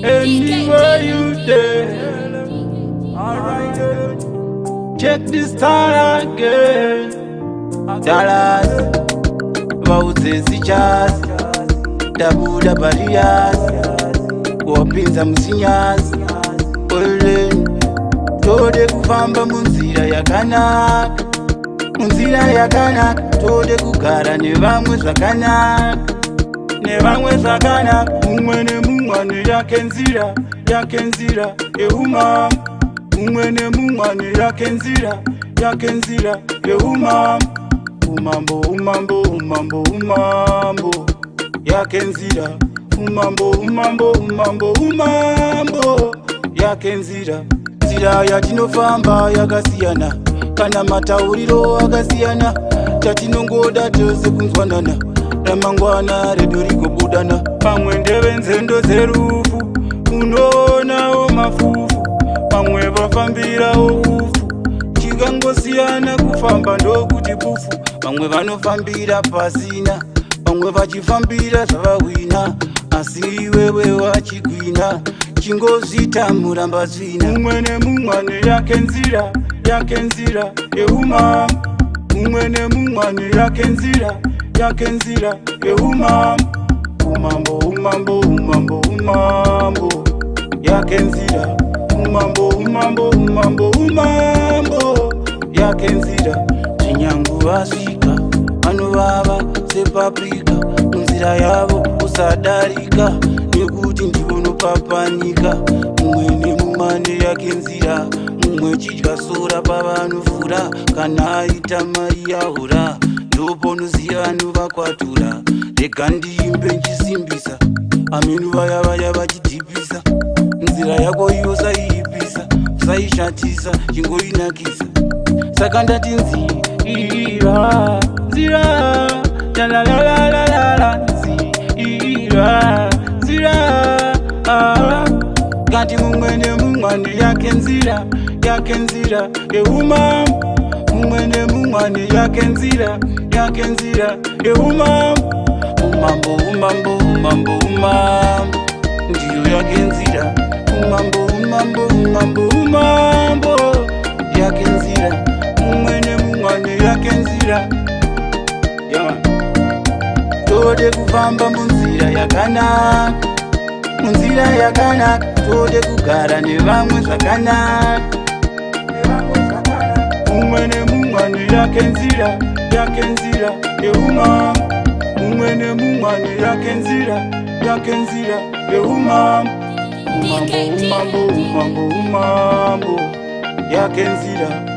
Anywhere you there, alright. Check this time again. Dallas, Vauzezi Jazz, Dabuda Barias, Wapinza Musinyas, Olen, Tode kufamba munzira yakanaka, munzira yakanaka, tode kugara nevamwe zvakanaka, nevamwe zvakanaka, mumwe nemumwe yake nzira, yake nzira yeumama, mumwe nemumwe yake nzira, yake nzira yeumama, umambo umambo umambo umambo yake nzira, umambo umambo umambo umambo yake nzira, nzira yatinofamba yakasiyana, kana matauriro akasiyana, tatinongoda tose kunzwanana, ramangwana redu rigobudana, pamwe ndeve nzendo dzerufu, unoonawo mafufu, pamwe vafambirawo ufu, chingangosiyana kufamba ndokuti pufu, pamwe vanofambira pasina, pamwe vachifambira zvavahwina, asi iwewe wachigwina, chingozvita muramba zvina, mumwe nemumwe yake nzira, yake nzira yeumama, mumwe nemumwe yake nzira, yake nzira yeumama, umambo umambo umambo umambo yake nzira, umambo umambo umambo umambo yake nzira, chinyangu vasvika vanovava sepaprika, munzira yavo usadarika, nekuti ndivonopapanika, mumwe nemumwe yake nzira, mumwe chidya sora pavanofura, kana aita mai yaura, ndoponoziva vanovakwatura, rega ndiimbe nchisimbisa, amenu vaya vaya vachidhipisa, nzira yako iyo saiipisa, saishatisa, chingoinakisa, saka ndati nzira, nzira, lalalalalala, nzira, nzira, kati mumwe nemumwe yake nzira, yake nzira yeumama, mumwe nemumwe yake nzira, yake nzira yeumama, umambo umambo umambo umambo ndiyo yake nzira, umambo umambo umambo umambo yake nzira, mumwe nemumwe yake nzira, tode kufamba munzira yakanaka, munzira yakanaka, tode kugara nevamwe zvakanaka, mumwe nemumwe yake nzira, yake nzira yeumama, mumwe nemumwe yake nzira, yake nzira yeumama, umambo umambo umambo umambo yake nzira.